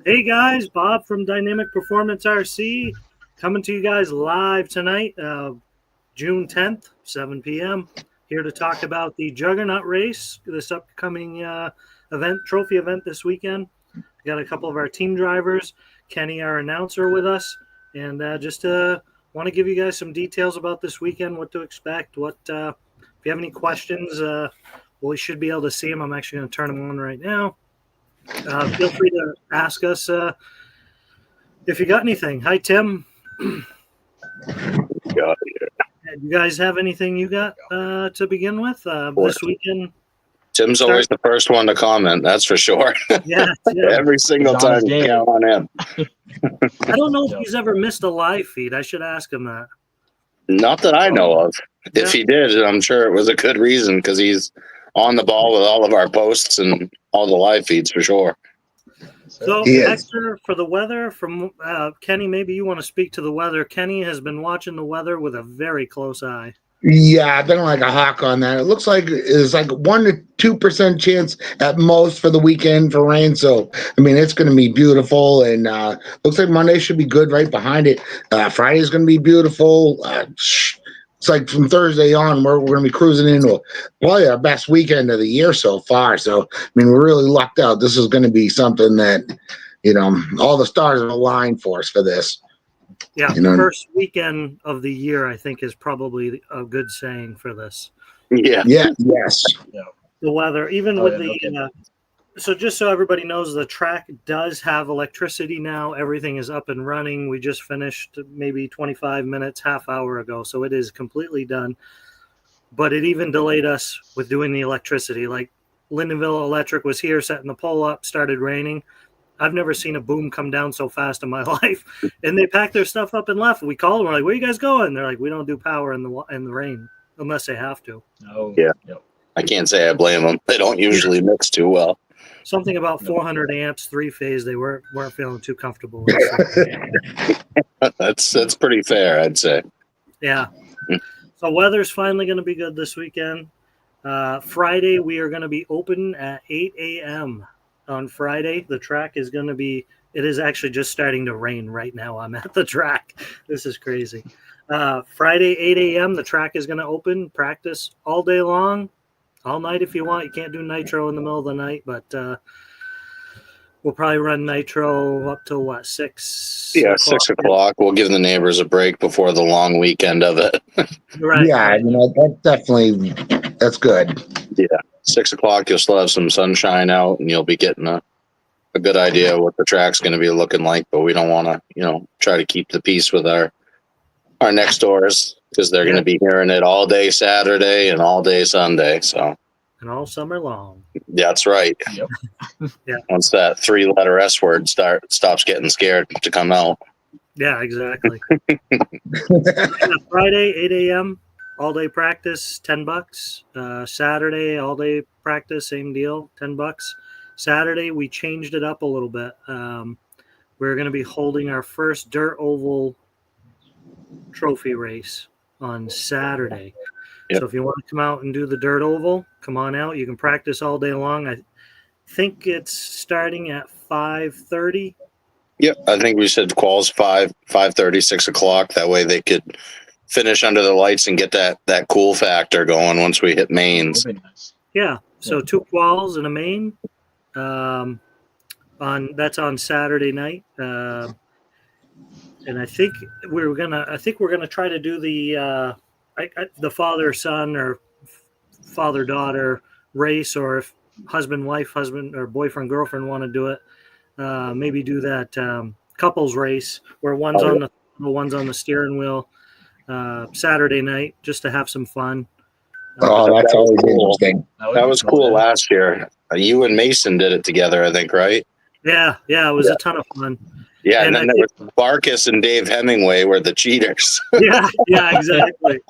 Hey guys, Bob from Dynamic Performance RC coming to you guys live tonight, June 10th, 7 p.m. Here to talk about the Juggernaut race, this upcoming trophy event this weekend. We got a couple of our team drivers, Kenny, our announcer, with us, and just want to give you guys some details about this weekend, what to expect. If you have any questions, we should be able to see them. I'm actually going to turn them on right now. Feel free to ask us if you got anything. Hi, Tim. You guys have anything you got to begin with this weekend? Tim's always the first one to comment, that's for sure. Yeah. Every single time you count on him. I don't know if he's ever missed a live feed. I should ask him that. Not that I know of. If he did, I'm sure it was a good reason because he's on the ball with all of our posts and all the live feeds for sure. So, Hector, for the weather, from Kenny, maybe you want to speak to the weather. Kenny has been watching the weather with a very close eye. Yeah, I've been like a hawk on that. It looks like it's like 1 to 2% chance at most for the weekend for rain. So, I mean, it's going to be beautiful. And looks like Monday should be good right behind it. Friday's going to be beautiful. It's like from Thursday on, we're going to be cruising into probably our best weekend of the year so far. So, I mean, we're really lucked out. This is going to be something that, all the stars are aligned for us for this. Yeah, first weekend of the year, I think, is probably a good saying for this. Yes. The weather, even with the so just so everybody knows, the track does have electricity now. Everything is up and running. We just finished maybe 25 minutes, half hour ago, so it is completely done. But it even delayed us with doing the electricity. Like Lindenville Electric was here, setting the pole up, started raining. I've never seen a boom come down so fast in my life. And they packed their stuff up and left. We called them. We're like, where are you guys going? They're like, we don't do power in the rain unless they have to. Oh, yeah. Yep. I can't say I blame them. They don't usually mix too well. Something about 400 amps, 3-phase, they weren't feeling too comfortable with. That's pretty fair, I'd say. Yeah. So weather's finally going to be good this weekend. Friday, we are going to be open at 8 a.m. on Friday. The track is going to be, it is actually just starting to rain right now. I'm at the track. This is crazy. Friday, 8 a.m., the track is going to open, practice all day long, all night if you want. You can't do nitro in the middle of the night, but we'll probably run nitro up till 6? Yeah, 6 o'clock. We'll give the neighbors a break before the long weekend of it. Right. Yeah, that's good. Yeah, 6 o'clock, you'll still have some sunshine out, and you'll be getting a good idea of what the track's going to be looking like. But we don't want to, try to keep the peace with our next doors because they're going to be hearing it all day Saturday and all day Sunday. So. And all summer long. That's right. Yep. Yeah. Once that 3-letter S word stops getting scared to come out. Yeah, exactly. Friday, 8 a.m., all-day practice, $10. Saturday, all-day practice, same deal, $10. Saturday, we changed it up a little bit. We're going to be holding our first dirt oval trophy race on Saturday. Yep. So if you want to come out and do the dirt oval, come on out. You can practice all day long. I think it's starting at 5:30. Yep, I think we said quals 5:30, 6 o'clock. That way they could finish under the lights and get that cool factor going once we hit mains. Yeah, so 2 quals and a main. That's on Saturday night. And I think we're gonna try to do the father-son or father-daughter race, or if husband or boyfriend-girlfriend want to do it, maybe do that couples race where one's on the steering wheel Saturday night, just to have some fun. That's always interesting. That was cool last year. You and Mason did it together, I think, right? Yeah, it was a ton of fun. Yeah, and then there was Barkus and Dave Hemingway were the cheaters. yeah, exactly.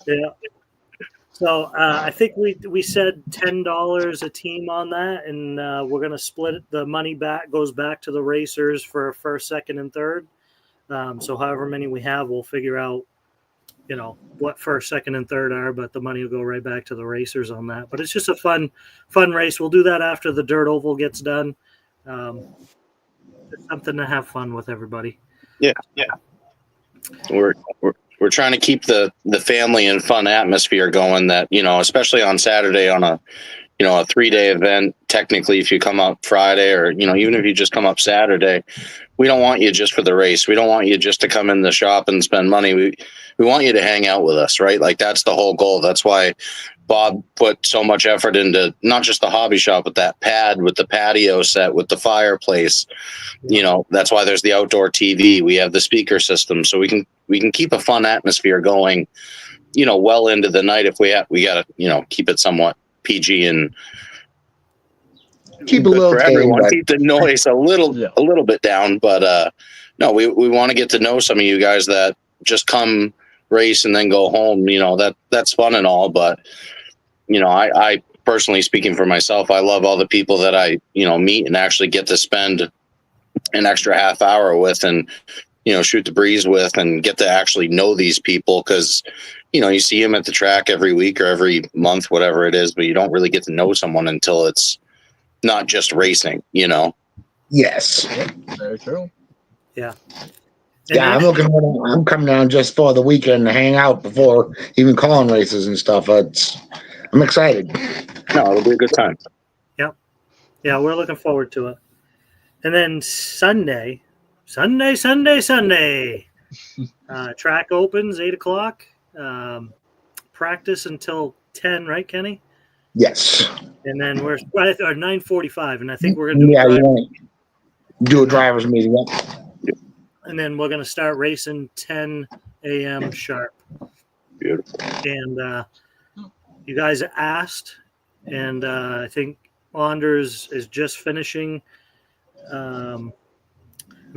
Yeah. So I think we said $10 a team on that, and we're going to split it. The money goes back to the racers for first, second, and third. So however many we have, we'll figure out, what first, second, and third are, but the money will go right back to the racers on that. But it's just a fun race. We'll do that after the dirt oval gets done. Just something to have fun with everybody. Yeah. We're trying to keep the family and fun atmosphere going. That especially on Saturday on a 3-day event. Technically, if you come up Friday or even if you just come up Saturday, we don't want you just for the race. We don't want you just to come in the shop and spend money. We want you to hang out with us, right? Like that's the whole goal. That's why Bob put so much effort into not just the hobby shop, but that pad with the patio set with the fireplace. That's why there's the outdoor TV. We have the speaker system, so we can keep a fun atmosphere going. Well into the night if we got to keep it somewhat PG and Keep a little for tame, everyone. but Keep the noise a little bit down, but no, we want to get to know some of you guys that just come race and then go home. That's fun and all, but I personally, speaking for myself, I love all the people that I meet and actually get to spend an extra half hour with and shoot the breeze with and get to actually know these people, because you see them at the track every week or every month, whatever it is, but you don't really get to know someone until it's not just racing. yes. Very true. Yeah. Yeah, I'm coming down just for the weekend to hang out before even calling races and stuff. I'm excited. No, it'll be a good time. Yeah, we're looking forward to it. And then Sunday, track opens 8:00. Practice until 10, right, Kenny? Yes. And then we're at 9:45, and I think we're gonna do you want to do a driver's meeting. and then we're gonna start racing 10 a.m. sharp. Beautiful. And you guys asked, and I think Anders is just finishing. I'm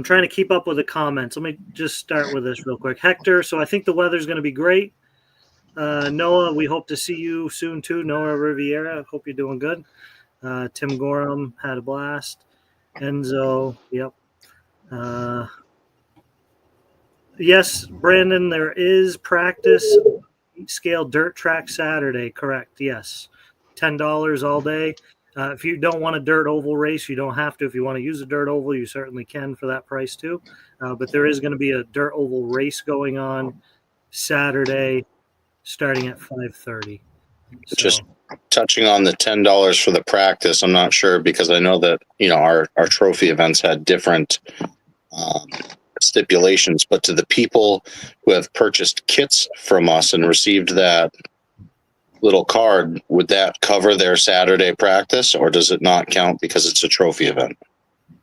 trying to keep up with the comments. Let me just start with this real quick. Hector, so I think the weather's going to be great. Noah, we hope to see you soon too. Noah Riviera, hope you're doing good. Tim Gorham had a blast. Enzo, yep. Yes, Brandon, there is practice. Scale dirt track Saturday, correct? Yes. $10 all day. If you don't want a dirt oval race, you don't have to. If you want to use a dirt oval, you certainly can for that price too. But there is going to be a dirt oval race going on Saturday, starting at 5:30. Just touching on the $10 for the practice, I'm not sure, because I know that our trophy events had different stipulations, but to the people who have purchased kits from us and received that little card, would that cover their Saturday practice, or does it not count because it's a trophy event?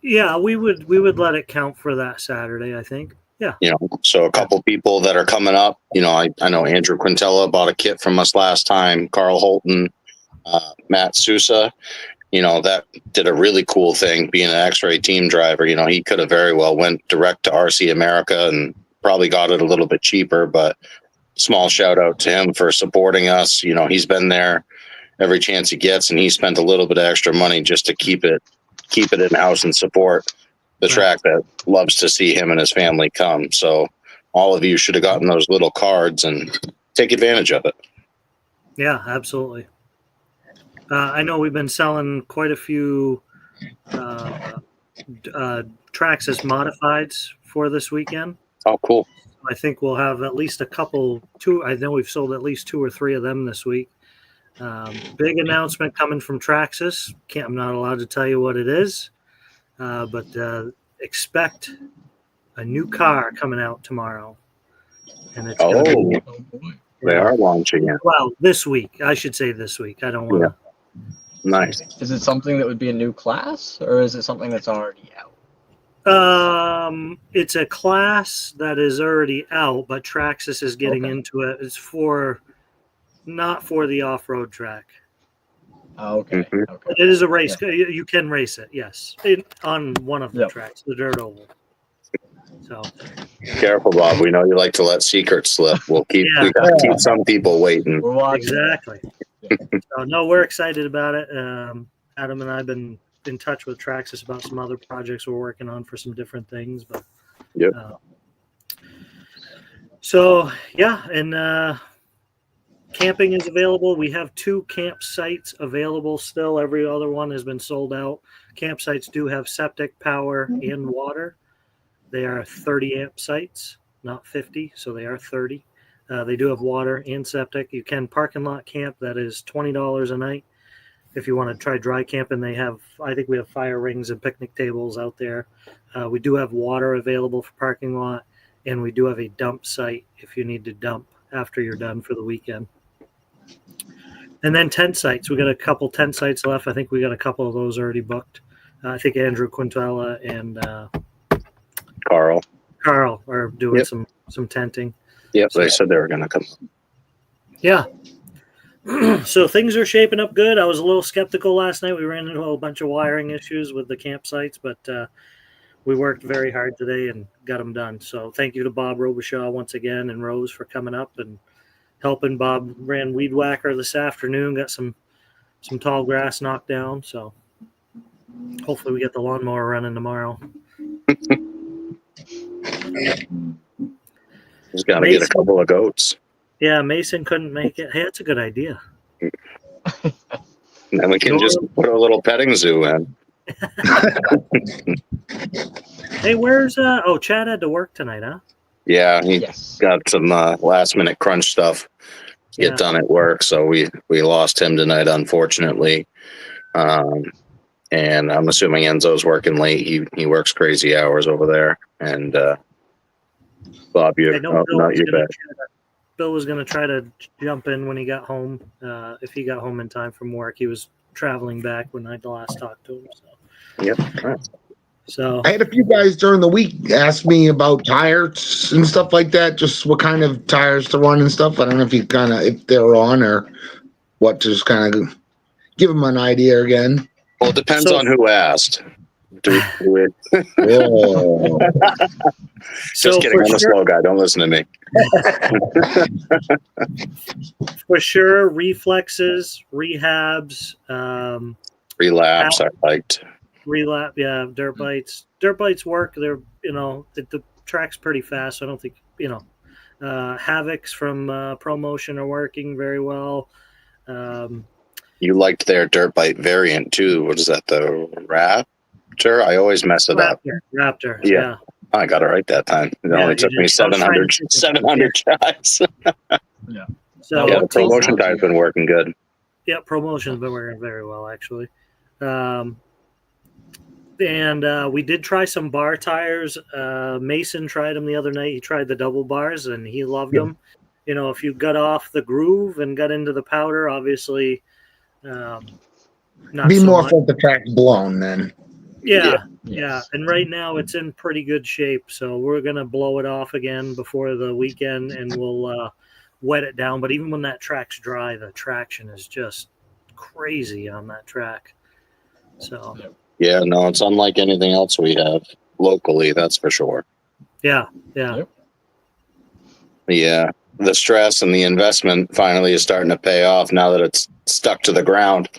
Yeah, we would let it count for that Saturday, I think. Yeah. So a couple people that are coming up, I know Andrew Quintella bought a kit from us last time, Carl Holton, Matt Sousa, that did a really cool thing being an X-Ray team driver. He could have very well went direct to RC America and probably got it a little bit cheaper, but small shout out to him for supporting us. He's been there every chance he gets, and he spent a little bit of extra money just to keep it in house and support the track that loves to see him and his family come. So all of you should have gotten those little cards and take advantage of it. Yeah, absolutely. I know we've been selling quite a few tracks as modifieds for this weekend. Oh, cool. I think we'll have at least two. I know we've sold at least 2 or 3 of them this week. Big announcement coming from Traxxas. I'm not allowed to tell you what it is, but expect a new car coming out tomorrow. And it's they are launching it. Well, this week. I should say this week. I don't want to. Nice. Is it something that would be a new class, or is it something that's already out? It's a class that is already out, but Traxxas is getting into it. It's not for the off-road track. Oh, okay. Mm-hmm. Okay. It is a race. Yeah. You can race it, yes, on one of the tracks, the dirt oval. So careful, Bob. We know you like to let secrets slip. We gotta keep some people waiting. We're watching. Exactly. So no, we're excited about it. Adam and I have been in touch with Traxxas about some other projects we're working on for some different things, but yep. So yeah, and Camping is available. We have 2 campsites available still. Every other one has been sold out. Campsites do have septic, power, and water. They are 30 amp sites, not 50, so they are 30. They do have water and septic. You can parking lot camp. That is $20 a night. If you want to try dry camping, I think we have fire rings and picnic tables out there. We do have water available for parking lot, and we do have a dump site if you need to dump after you're done for the weekend. And then tent sites. We got a couple tent sites left. I think we got a couple of those already booked. I think Andrew Quintella and Carl are doing some tenting. Yep, they said they were going to come. Yeah. So things are shaping up good. I was a little skeptical last night. We ran into a bunch of wiring issues with the campsites, but we worked very hard today and got them done. So thank you to Bob Robichaud once again and Rose for coming up and helping. Bob ran Weed Whacker this afternoon, got some tall grass knocked down. So hopefully we get the lawnmower running tomorrow. Just got to get a couple of goats. Yeah, Mason couldn't make it. Hey, that's a good idea. And then we can just put a little petting zoo in. Hey, where's Chad had to work tonight, huh? Yeah, he got some last minute crunch stuff to get done at work, so we lost him tonight, unfortunately. And I'm assuming Enzo's working late. He works crazy hours over there. And Bob, not your bad. Bill was going to try to jump in when he got home. If he got home in time from work, he was traveling back when I last talked to him. So. Yep. So I had a few guys during the week ask me about tires and stuff like that. Just what kind of tires to run and stuff. I don't know if they're on or what. Just kind of give them an idea again. Well, it depends on who asked. Just kidding. I'm a slow guy. Don't listen to me. For sure, reflexes, rehabs, relapse. I liked. Relap, yeah, dirt bites. Dirt bites work. They're the track's pretty fast. So I don't think Havocs from ProMotion are working very well. You liked their dirt bite variant too. What is that? The Raptor? I always mess it up. Raptor. Yeah. I got it right that time. It only took me 700 tries. Yeah. So the ProMotion tire's been working good. Yeah, ProMotion's been working very well actually. And we did try some bar tires. Mason tried them the other night. He tried the double bars and he loved them. If you got off the groove and got into the powder, obviously, not be so more much. for the track blown then. Yeah. And right now it's in pretty good shape. So we're going to blow it off again before the weekend and we'll wet it down. But even when that track's dry, the traction is just crazy on that track. So. Yeah, no, it's unlike anything else we have locally, that's for sure. Yeah. Yep. Yeah, the stress and the investment finally is starting to pay off now that it's stuck to the ground.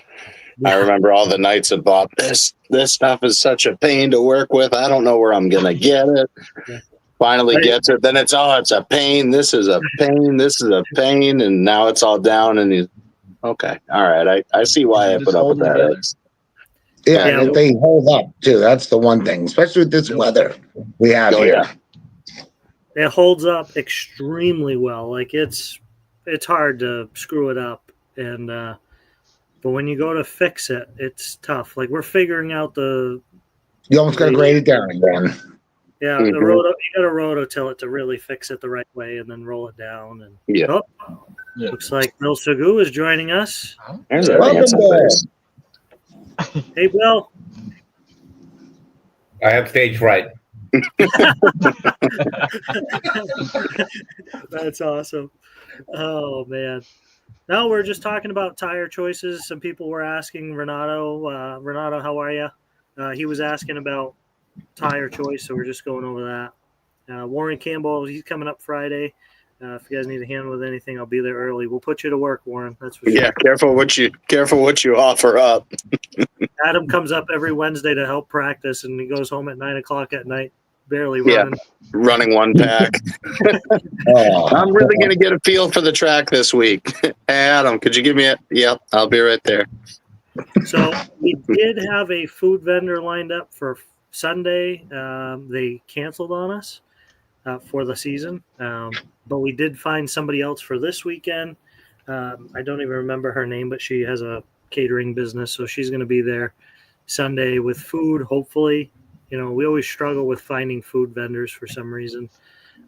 Yeah. I remember all the nights of Bob, this stuff is such a pain to work with. I don't know where I'm going to get it. Yeah. Finally gets it. Then it's a pain. This is a pain. This is a pain. And now it's all down and he's okay. All right. I see why I put up with that. Yeah, and if they hold up too, that's the one thing, especially with this weather we have here. It holds up extremely well. Like it's hard to screw it up, and but when you go to fix it, it's tough. Like we're figuring out you almost got to grade it down again. Yeah, the roto, you got to rototill it to really fix it the right way, and then roll it down. And looks like Bill Sagu is joining us. There's a handsome face. Hey, Bill. I have stage fright. That's awesome. Oh, man. No, we're just talking about tire choices. Some people were asking Renato. Renato, how are you? He was asking about tire choice, so we're just going over that. Warren Campbell, he's coming up Friday. If you guys need a hand with anything, I'll be there early. We'll put you to work, Warren. That's for sure. Yeah, careful what you offer up. Adam comes up every Wednesday to help practice, and he goes home at 9:00 at night. barely Yeah. running. Running one pack. Oh, I'm really going to get a feel for the track this week. Hey, Adam, could you give me a? Yep, I'll be right there. So we did have a food vendor lined up for Sunday. They canceled on us for the season, but we did find somebody else for this weekend. I don't even remember her name, but she has a catering business, so she's going to be there Sunday with food, hopefully. You know, we always struggle with finding food vendors for some reason.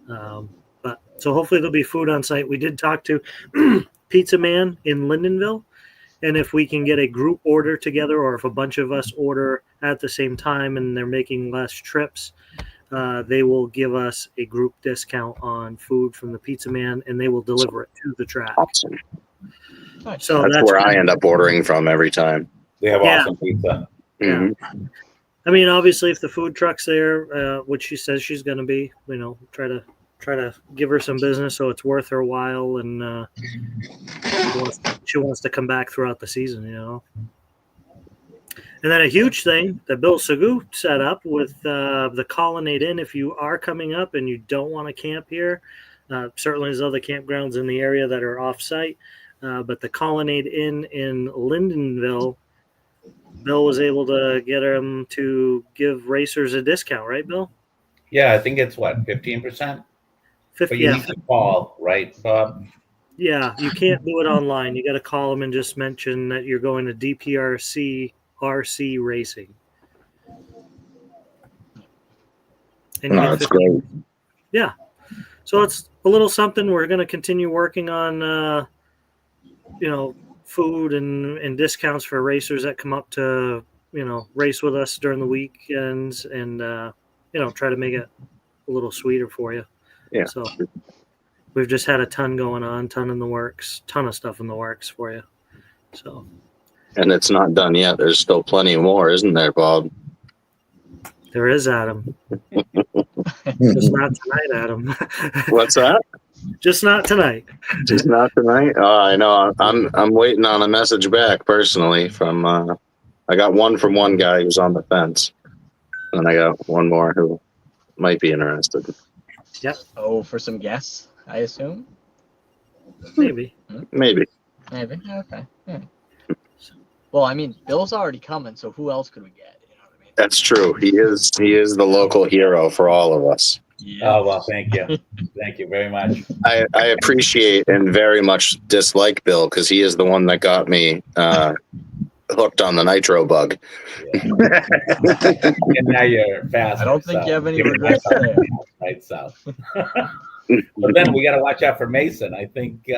But so hopefully there'll be food on site. We did talk to Pizza Man in Lindenville, and if we can get a group order together, or if a bunch of us order at the same time and they're making less trips, they will give us a group discount on food from the Pizza Man, and they will deliver it to the track. Awesome. So That's where I end up ordering from every time. They have Yeah. awesome pizza. Yeah. Mhm. I mean, obviously, if the food truck's there, which she says she's going to be, you know, try to give her some business so it's worth her while, and she wants to come back throughout the season, you know. And then a huge thing that Bill Sagu set up with the Colonnade Inn. If you are coming up and you don't want to camp here, certainly there's other campgrounds in the area that are off-site, but the Colonnade Inn in Lindenville, Bill was able to get them to give racers a discount, right, Bill? Yeah, I think it's what, 15%? But 50, you yeah, need to call, right, Bob? yeah. You can't do it online. You got to call them and just mention that you're going to DPRC RC Racing. And you no, get that's 50 great. Yeah. So it's a little something we're going to continue working on, you know, food and discounts for racers that come up to, you know, race with us during the weekends, and, you know, try to make it a little sweeter for you. Yeah. So we've just had a ton going on, ton of stuff in the works for you. So And it's not done yet. There's still plenty more, isn't there, Bob? there is, Adam. Just not tonight, Adam. What's that? Just not tonight. Just not tonight. Oh, I know. I'm waiting on a message back personally from. I got one from one guy who's on the fence, and I got one more who might be interested. Oh, for some guests, I assume? Maybe. Maybe. Maybe. Okay. Yeah. Well, I mean, Bill's already coming, so who else could we get? You know what I mean? That's true. He is the local hero for all of us. Yeah. Oh, well, thank you. Thank you very much. I appreciate and very much dislike Bill because he is the one that got me hooked on the nitro bug. Yeah. And now you're fast. I don't think you have any regrets there. Right, so. But then we got to watch out for Mason. I think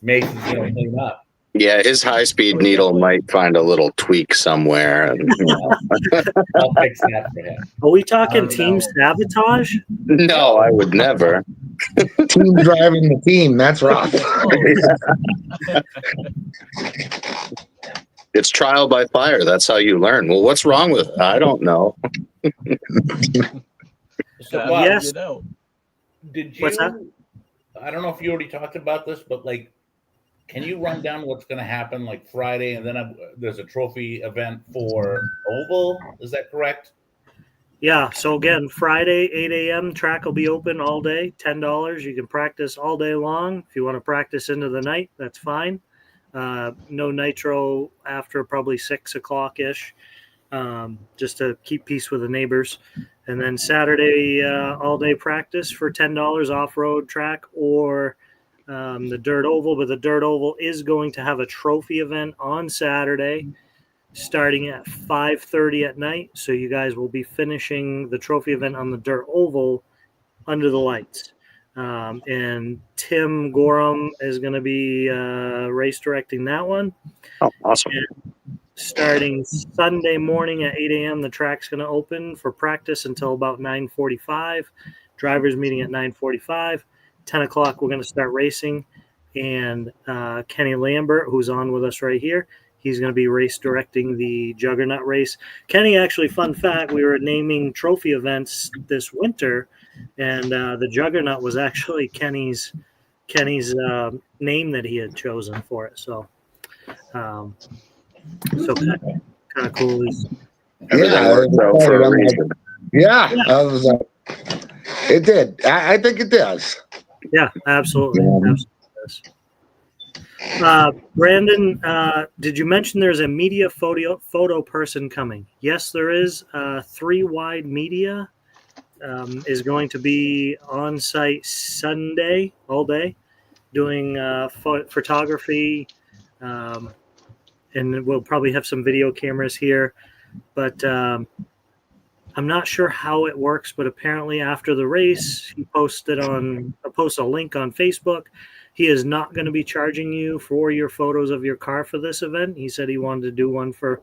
Mason's going to clean up. Yeah, his high-speed needle might find a little tweak somewhere. And, you know. I'll fix that for him. Are we talking Oh, team no. sabotage? No, I would never. Team driving the team. That's rough. It's trial by fire. That's how you learn. Well, what's wrong with it? I don't know. So, Yeah, Bob, yes. You know. did you? What's that? I don't know if you already talked about this, but like, can you run down what's going to happen like Friday, and then there's a trophy event for Oval? Is that correct? Yeah. So again, Friday, 8 a.m. track will be open all day. $10. You can practice all day long. If you want to practice into the night, that's fine. No nitro after probably 6 o'clock ish, just to keep peace with the neighbors. And then Saturday, all day practice for $10 off road track or the Dirt Oval. But the Dirt Oval is going to have a trophy event on Saturday, starting at 5:30 at night. So you guys will be finishing the trophy event on the Dirt Oval under the lights. And Tim Gorham is going to be race directing that one. Oh, awesome. And starting Sunday morning at 8 a.m., the track's going to open for practice until about 9:45. Drivers meeting at 9:45. 10 o'clock, we're going to start racing. And Kenny Lambert, who's on with us right here, he's going to be race directing the Juggernaut race. Kenny, actually, fun fact, we were naming trophy events this winter, and the Juggernaut was actually Kenny's name that he had chosen for it. So kind of cool. Everything works out for a reason. Yeah, it did. I think it does. Yeah, absolutely. Yeah. Absolutely does. Brandon, did you mention there's a media photo person coming? Yes, there is. 3 Wide Media is going to be on site Sunday all day doing photography, and we'll probably have some video cameras here. But I'm not sure how it works. But apparently, after the race, he posts a link on Facebook. He is not going to be charging you for your photos of your car for this event. He said he wanted to do one for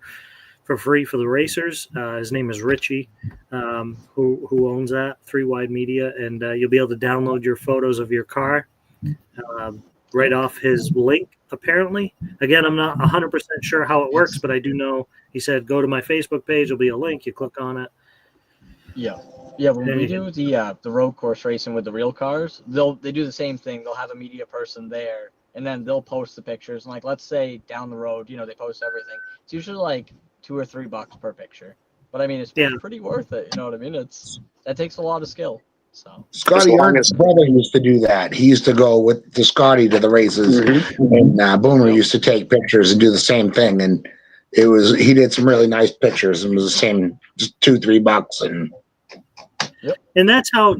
free for the racers. His name is Richie, who owns that 3 Wide Media, and you'll be able to download your photos of your car right off his link. Apparently, again, I'm not 100% sure how it works, but I do know he said go to my Facebook page. There'll be a link. You click on it. Yeah. When we do the road course racing with the real cars, they do the same thing. They'll have a media person there, and then they'll post the pictures. And like, let's say down the road, they post everything. It's usually like $2 or $3 per picture, but I mean, it's pretty worth it. You know what I mean? That takes a lot of skill. So Scotty Ernst's brother used to do that. He used to go with the Scotty to the races, and Boomer used to take pictures and do the same thing. And he did some really nice pictures, and it was the same, just $2-3, and. And that's how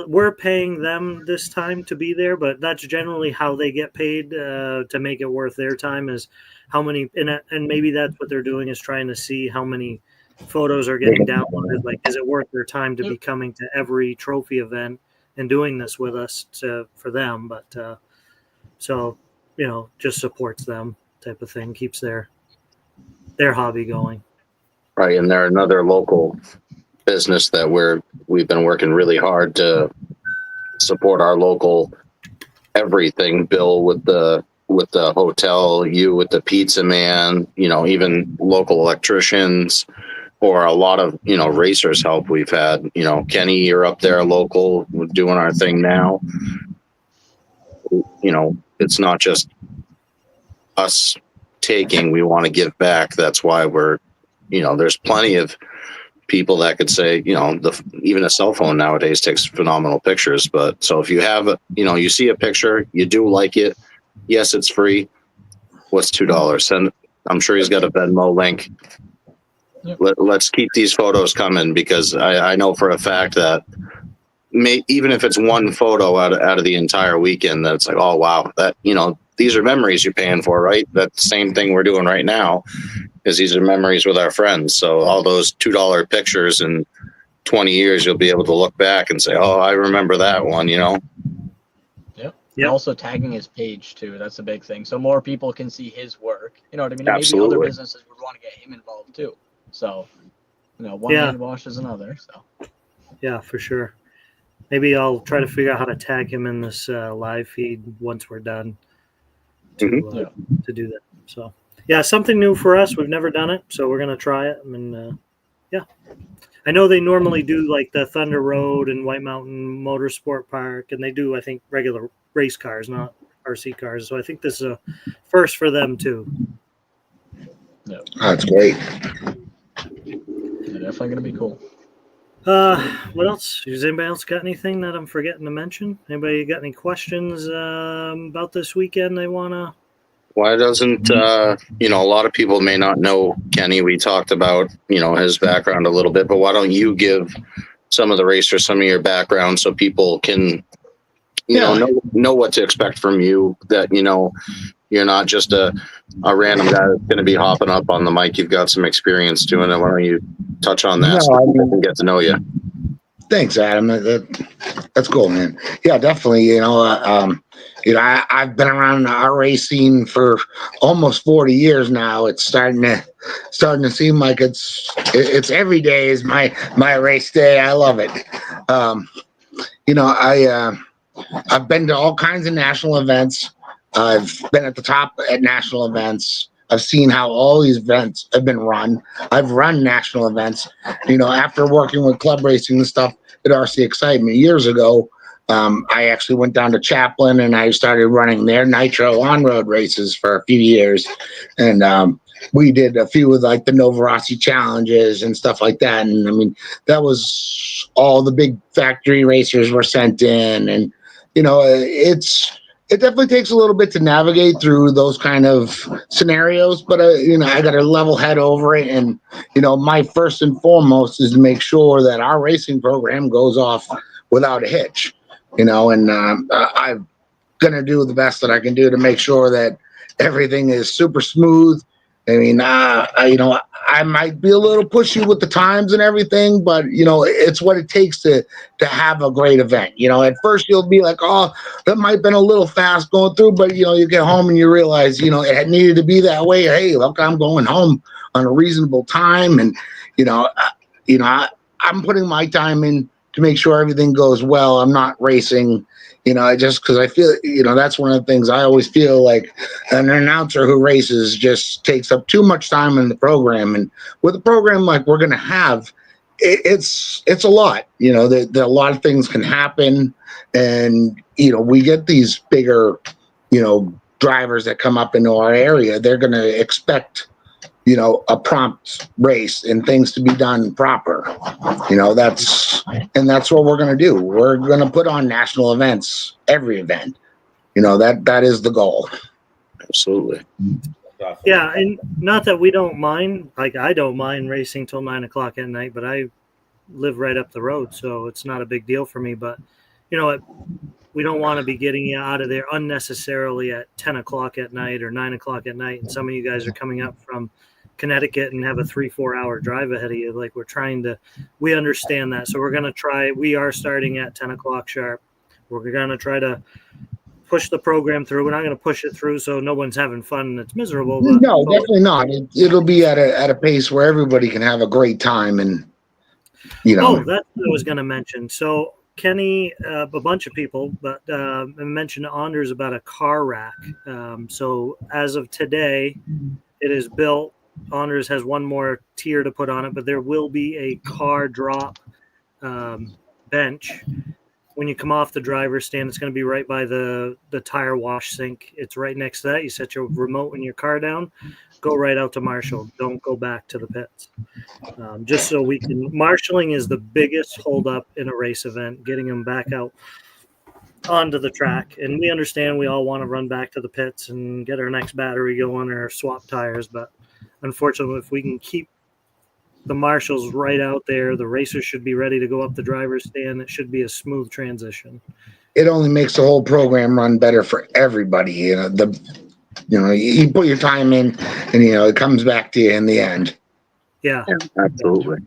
we're paying them this time to be there, but that's generally how they get paid to make it worth their time is how many, and maybe that's what they're doing is trying to see how many photos are getting downloaded. Like, is it worth their time to be coming to every trophy event and doing this with us for them? But so, just supports them type of thing, keeps their hobby going. Right. And they're another local business that we've been working really hard to support our local everything. Bill with the hotel, you with the pizza man, even local electricians, or a lot of racers help we've had. Kenny, you're up there local, we're doing our thing now. It's not just us taking, we want to give back. That's why we're there's plenty of people that could say, even a cell phone nowadays takes phenomenal pictures. But so if you have, you see a picture, you do like it. Yes, it's free. What's $2? And I'm sure he's got a Venmo link. Yep. Let's keep these photos coming, because I know for a fact that even if it's one photo out of the entire weekend, that's like, oh, wow, that, these are memories you're paying for, right? That same thing we're doing right now. Because these are memories with our friends. So all those $2 pictures in 20 years, you'll be able to look back and say, oh, I remember that one, Yep. And also tagging his page, too. That's a big thing. So more people can see his work. You know what I mean? Absolutely. Maybe other businesses would want to get him involved, too. So, one hand washes another. So. Yeah, for sure. Maybe I'll try to figure out how to tag him in this live feed once we're done to do that. So. Yeah, something new for us. We've never done it, so we're going to try it. And I know they normally do like the Thunder Road and White Mountain Motorsport Park, and they do, I think, regular race cars, not RC cars. So I think this is a first for them too. Yeah, that's great. Yeah, definitely going to be cool. What else? Has anybody else got anything that I'm forgetting to mention? Anybody got any questions about this weekend they want to? Why doesn't, a lot of people may not know Kenny. We talked about, his background a little bit, but why don't you give some of the racers some of your background so people can, know what to expect from you, that, you're not just a random guy that's going to be hopping up on the mic. You've got some experience doing it. Why don't you touch on that so people can get to know you? Thanks, Adam. That's cool, man. Yeah, definitely. I've been around our race scene for almost 40 years now. It's starting to seem like it's every day is my race day. I love it. I've been to all kinds of national events. I've been at the top at national events. I've seen how all these events have been run. I've run national events. After working with club racing and stuff at RC Excitement years ago, I actually went down to Chaplin and I started running their nitro on-road races for a few years. And we did a few of like the Novorossi challenges and stuff like that. And I mean, that was all the big factory racers were sent in. And, you know, it definitely takes a little bit to navigate through those kind of scenarios, but you know, I got a level head over it. And, you know, my first and foremost is to make sure that our racing program goes off without a hitch, you know, and I'm going to do the best that I can do to make sure that everything is super smooth. I mean, you know, I might be a little pushy with the times and everything, but you know, it's what it takes to have a great event. You know, at first you'll be like, oh, that might have been a little fast going through, but you know, you get home and you realize, you know, it needed to be that way. Hey, look, I'm going home on a reasonable time, and you know, I'm putting my time in to make sure everything goes well. I'm not racing. You know, just because I feel, you know, that's one of the things I always feel like an announcer who races just takes up too much time in the program. And with a program like we're going to have, it's a lot, you know, that a lot of things can happen. And, you know, we get these bigger, you know, drivers that come up into our area. They're going to expect, you know, a prompt race and things to be done proper. You know, that's what we're going to do. We're going to put on national events, every event. You know, that is the goal. Absolutely. Yeah, and not that we don't mind. Like, I don't mind racing till 9 o'clock at night, but I live right up the road, so it's not a big deal for me. But, you know, we don't want to be getting you out of there unnecessarily at 10 o'clock at night or 9 o'clock at night. And some of you guys are coming up from Connecticut and have a 3-4 hour drive ahead of you. Like, we understand that. So we are starting at 10 o'clock sharp. We're going to try to push the program through. We're not going to push it through so no one's having fun and it's miserable. But no, definitely not. It'll be at a pace where everybody can have a great time. And, you know. Oh, that's what I was going to mention. So Kenny, a bunch of people, but mentioned to Anders about a car rack. So as of today, it is built. Anders has one more tier to put on it, but there will be a car drop bench. When you come off the driver's stand, it's going to be right by the tire wash sink. It's right next to that. You set your remote in your car down, go right out to Marshall. Don't go back to the pits. Just so we can – marshalling is the biggest holdup in a race event, getting them back out onto the track. And we understand we all want to run back to the pits and get our next battery going or swap tires. But unfortunately, if we can keep the marshals right out there, the racers should be ready to go up the driver's stand. It should be a smooth transition. It only makes the whole program run better for everybody. You know, you put your time in, and you know it comes back to you in the end. Yeah, absolutely.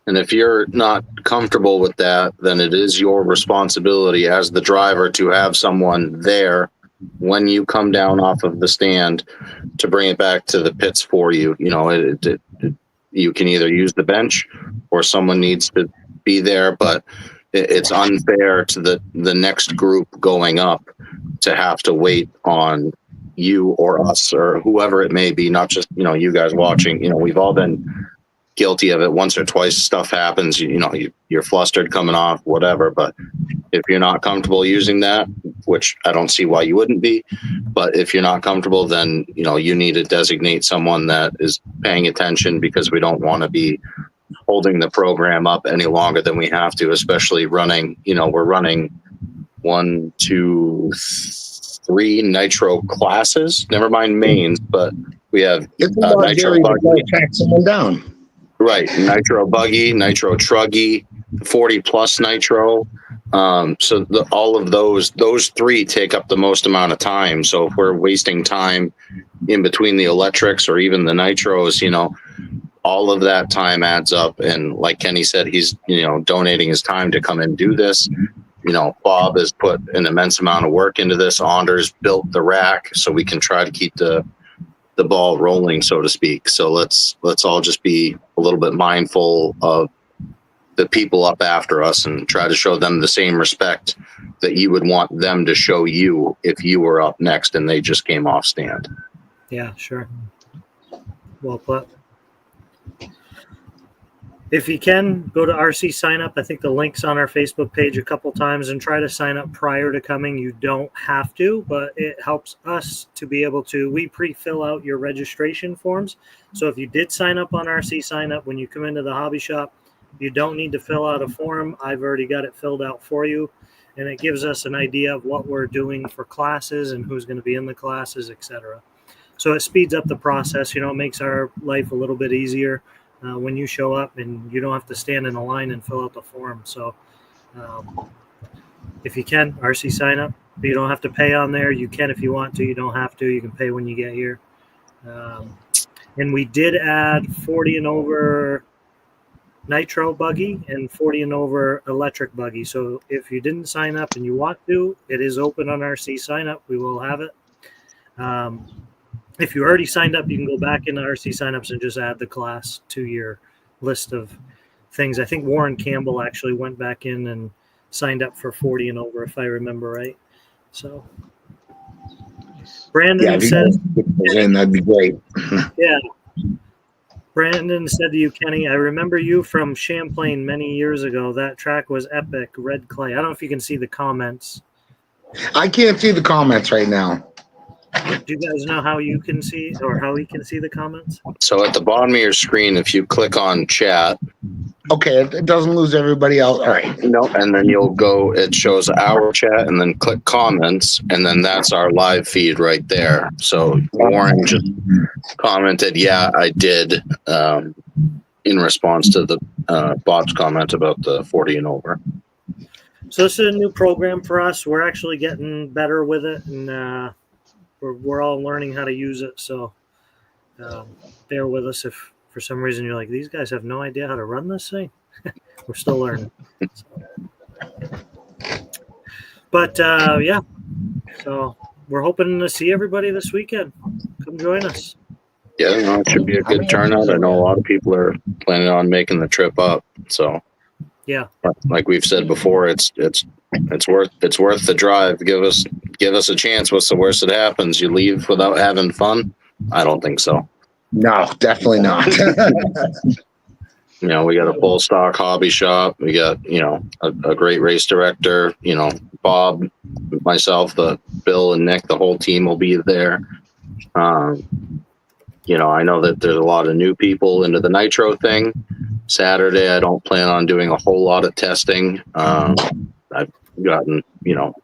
And if you're not comfortable with that, then it is your responsibility as the driver to have someone there when you come down off of the stand to bring it back to the pits for you. You know, you can either use the bench or someone needs to be there, but it's unfair to the next group going up to have to wait on you or us or whoever it may be, not just, you know, you guys watching. You know, we've all been guilty of it once or twice. Stuff happens, you know, you're flustered coming off, whatever. But if you're not comfortable using that, which I don't see why you wouldn't be, but if you're not comfortable, then, you know, you need to designate someone that is paying attention, because we don't want to be holding the program up any longer than we have to, especially running, you know, we're running 1, 2, 3 nitro classes, never mind mains, but we have nitro buggy. Track someone down. Right, nitro buggy, nitro truggy, 40 plus nitro. So all of those 3 take up the most amount of time. So if we're wasting time in between the electrics or even the nitros, you know, all of that time adds up. And like Kenny said, he's, you know, donating his time to come and do this. You know, Bob has put an immense amount of work into this. Anders built the rack so we can try to keep the ball rolling, so to speak. So let's all just be a little bit mindful of the people up after us and try to show them the same respect that you would want them to show you if you were up next and they just came off stand. Yeah, sure. Well put. If you can, go to RC sign up. I think the link's on our Facebook page a couple times, and try to sign up prior to coming. You don't have to, but it helps us to be able to. We pre-fill out your registration forms. So if you did sign up on RC sign up, when you come into the hobby shop, you don't need to fill out a form. I've already got it filled out for you, and it gives us an idea of what we're doing for classes and who's going to be in the classes, etc. So it speeds up the process. It makes our life a little bit easier. When you show up and you don't have to stand in a line and fill out the form. So if you can, RC sign up. You don't have to pay on there. You can if you want to. You don't have to. You can pay when you get here. And we did add 40 and over nitro buggy and 40 and over electric buggy. So if you didn't sign up and you want to, it is open on RC sign up. We will have it. If you already signed up, you can go back into RC signups and just add the class to your list of things. I think Warren Campbell actually went back in and signed up for 40 and over, if I remember right. So Brandon says, that'd be great. Yeah. Brandon said to you, Kenny, I remember you from Champlain many years ago. That track was epic. Red clay. I don't know if you can see the comments. I can't see the comments right now. Do you guys know how you can see or how we can see the comments? So at the bottom of your screen, if you click on chat. Okay, it doesn't lose everybody else. All right. No, and then you'll go, it shows our chat and then click comments, and then that's our live feed right there. So Warren just commented, yeah, I did, in response to the Bob's comment about the 40 and over. So this is a new program for us. We're actually getting better with it, and we're all learning how to use it. So bear with us if for some reason you're like, these guys have no idea how to run this thing. We're still learning. But yeah, so we're hoping to see everybody this weekend. Come join us. Yeah, no, it should be a good turnout. I know a lot of people are planning on making the trip up. So yeah, like we've said before, it's worth the drive. Give us a chance. What's the worst that happens? You leave without having fun? I don't think so. No, definitely not. We got a full stock hobby shop. We got, a great race director, Bob, myself, Bill and Nick, the whole team will be there. I know that there's a lot of new people into the nitro thing. Saturday, I don't plan on doing a whole lot of testing. I've gotten,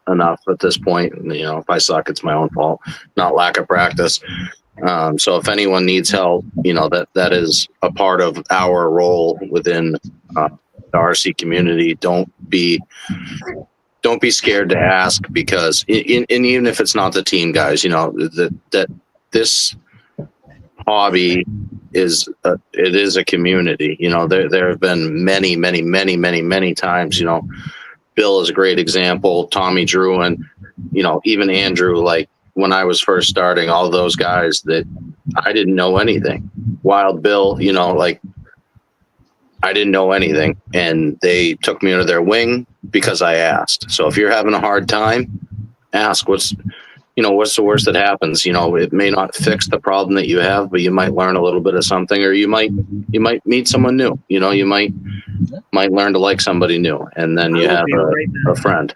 enough at this point. If I suck, it's my own fault, not lack of practice. So if anyone needs help, that is a part of our role within the RC community. Don't be scared to ask, because even if it's not the team guys, that this hobby is a community. There have been many times. Bill is a great example. Tommy Drew and even Andrew, like, when I was first starting, all those guys that I didn't know anything. Wild Bill, I didn't know anything, and they took me under their wing because I asked. So if you're having a hard time, ask what's the worst that happens. It may not fix the problem that you have, but you might learn a little bit of something, or you might meet someone new. You might learn to like somebody new, and then you have a friend.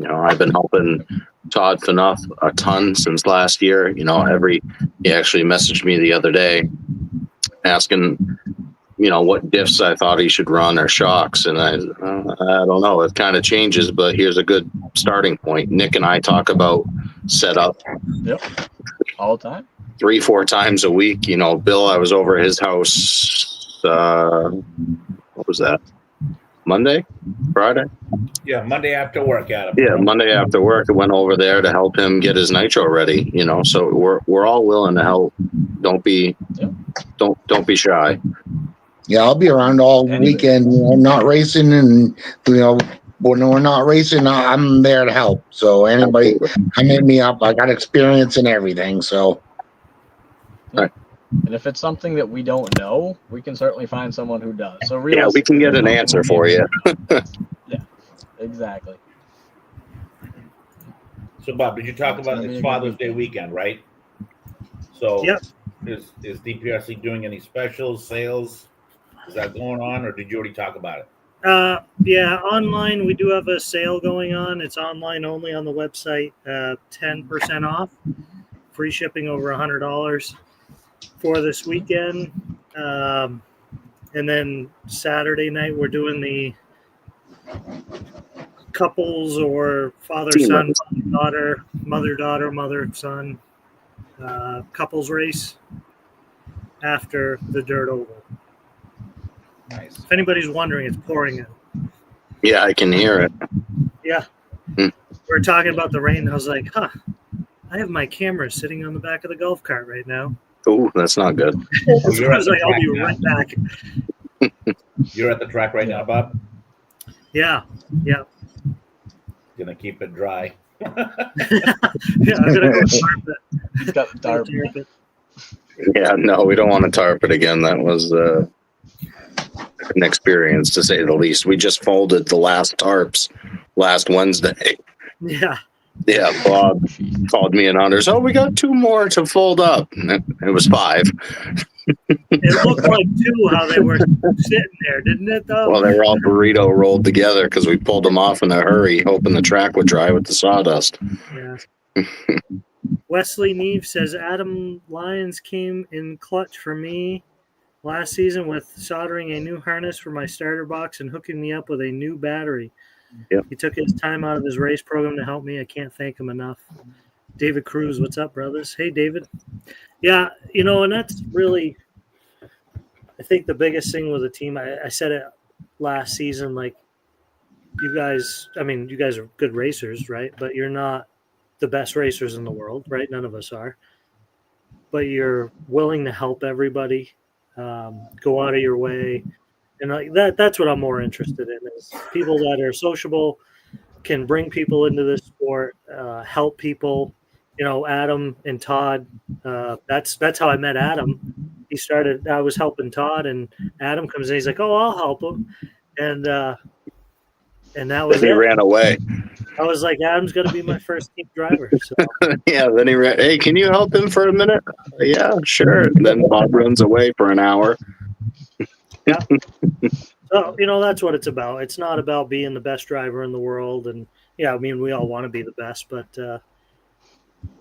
I've been helping Todd Fanuff a ton since last year. He actually messaged me the other day asking, what diffs I thought he should run or shocks. And I don't know. It kind of changes, but here's a good starting point. Nick and I talk about setup. Yep. All the time. 3-4 times a week. Bill, I was over at his house. What was that? Monday? Friday? Yeah, Monday after work, Adam. Yeah, Monday after work, I went over there to help him get his nitro ready. So we're all willing to help. Don't be shy. Yeah, I'll be around all weekend. Not racing, and when we're not racing, I'm there to help. So anybody come hit me up. I got experience in everything. So. Right. And if it's something that we don't know, we can certainly find someone who does. So yeah, we can get an answer for you. Yeah, exactly. So, Bob, did you talk about it's Father's Day weekend, right? So, yep. Is DPRC doing any specials, sales? Is that going on, or did you already talk about it? Yeah, online we do have a sale going on. It's online only on the website. 10% off, free shipping over $100 for this weekend. And then Saturday night we're doing the couples or father son, daughter, mother son couples race after the dirt oval. Nice. If anybody's wondering, it's pouring out. Yeah, I can hear it. Yeah. We were talking about the rain. I was like, I have my camera sitting on the back of the golf cart right now. Oh, that's not good. I was like, I'll be right back. You're at the track right now, Bob? Yeah. Gonna keep it dry. Yeah, I'm going to go tarp it. He's got the tarp. Yeah, no, we don't want to tarp it again. That was an experience, to say the least. We just folded the last tarps last Wednesday. Yeah. Yeah, Bob called me and Anders. Oh, we got 2 more to fold up. And it was 5. It looked like 2 how they were sitting there, didn't it, though? Well, they were all burrito rolled together because we pulled them off in a hurry, hoping the track would dry with the sawdust. Yeah. Wesley Neve says Adam Lyons came in clutch for me last season with soldering a new harness for my starter box and hooking me up with a new battery. Yep. He took his time out of his race program to help me. I can't thank him enough. David Cruz, what's up, brothers? Hey, David. Yeah, and that's really, I think, the biggest thing with the team. I said it last season, like, you guys are good racers, right? But you're not the best racers in the world, right? None of us are. But you're willing to help everybody, go out of your way. And like that's what I'm more interested in, is people that are sociable, can bring people into this sport, help people. Adam and Todd, that's how I met Adam. I was helping Todd, and Adam comes in, he's like, oh, I'll help him. And that was Then he ran away. I was like, Adam's going to be my first team driver. So. Yeah, then he ran. Hey, can you help him for a minute? Yeah, sure. And then Bob runs away for an hour. Yeah. So, that's what it's about. It's not about being the best driver in the world. And, yeah, I mean, we all want to be the best, but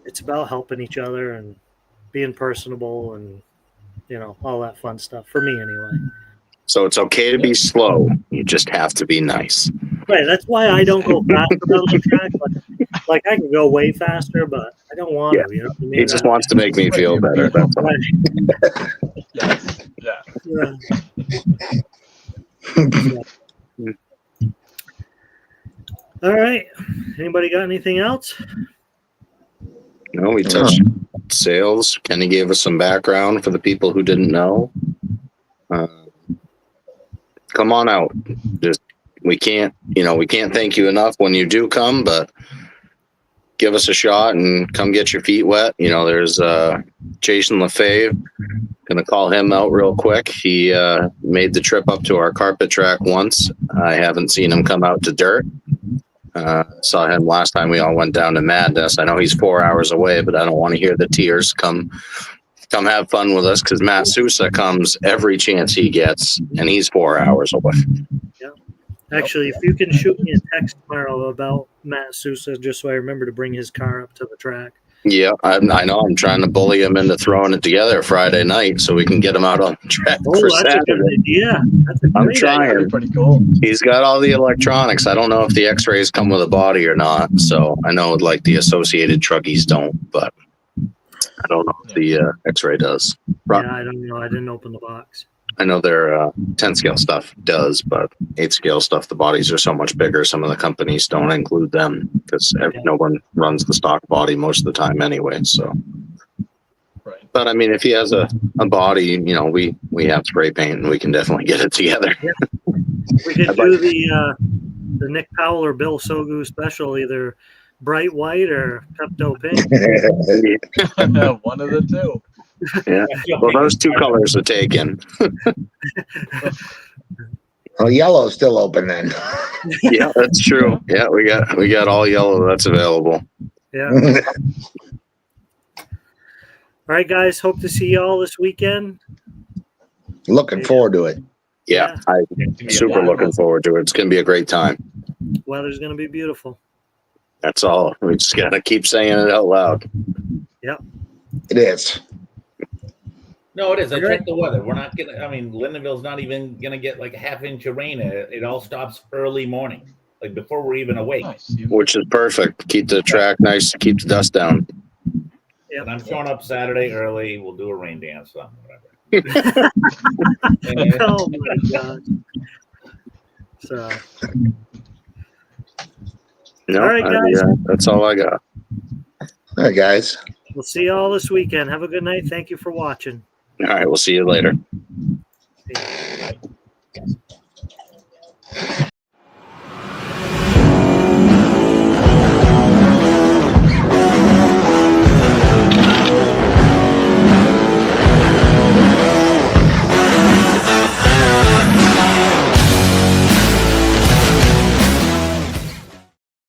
it's about helping each other and being personable and, all that fun stuff, for me anyway. So it's okay to be slow. You just have to be nice. Right. That's why I don't go faster on the track. Like I can go way faster, but I don't want to. You know what I mean? He just wants to make me feel better. That's all. Yes. Yeah. All right. Anybody got anything else? No, we touched sales. Kenny gave us some background for the people who didn't know. Come on out. Just we can't thank you enough when you do come, but give us a shot and come get your feet wet. There's Jason Lefebvre. Gonna call him out real quick. He made the trip up to our carpet track once. I haven't seen him come out to dirt. Saw him last time we all went down to Madness. I know he's 4 hours away, but I don't want to hear the tears. Come have fun with us, because Matt Sousa comes every chance he gets, and he's 4 hours away. Yeah. Actually, if you can shoot me a text tomorrow about Matt Sousa, just so I remember to bring his car up to the track. Yeah, I know. I'm trying to bully him into throwing it together Friday night so we can get him out on the track for that's Saturday. a good idea. That's a I'm great trying. idea. Pretty cool. He's got all the electronics. I don't know if the X-rays come with a body or not. So I know like the Associated truckies don't, but I don't know if the X-ray does. Yeah, I don't know. I didn't open the box. I know their 10 scale stuff does, but 8 scale stuff, the bodies are so much bigger. Some of the companies don't include them because no one runs the stock body most of the time anyway. So, right. But I mean, if he has a body, we have spray paint and we can definitely get it together. Yeah. We could do the Nick Powell or Bill Sogu special, either bright white or Pepto pink. One of the two. Yeah. Well, those 2 colors are taken. Well, yellow's still open then. Yeah, that's true. Yeah, we got all yellow that's available. Yeah. All right, guys. Hope to see y'all this weekend. Looking forward to it. Yeah, I'm super looking forward to it. It's going to be a great time. Weather's going to be beautiful. That's all. We just got to keep saying it out loud. Yep. It is. No, it is. I checked the weather. We're not gonna. I mean, Lindenville's not even gonna get like a half-inch of rain. It all stops early morning, like before we're even awake. Nice. Which is perfect. Keep the track nice. Keep the dust down. Yep. And I'm showing up Saturday early. We'll do a rain dance, whatever. Oh my god. So. No, All right, guys. that's all I got. All right, guys. We'll see you all this weekend. Have a good night. Thank you for watching. All right, we'll see you later.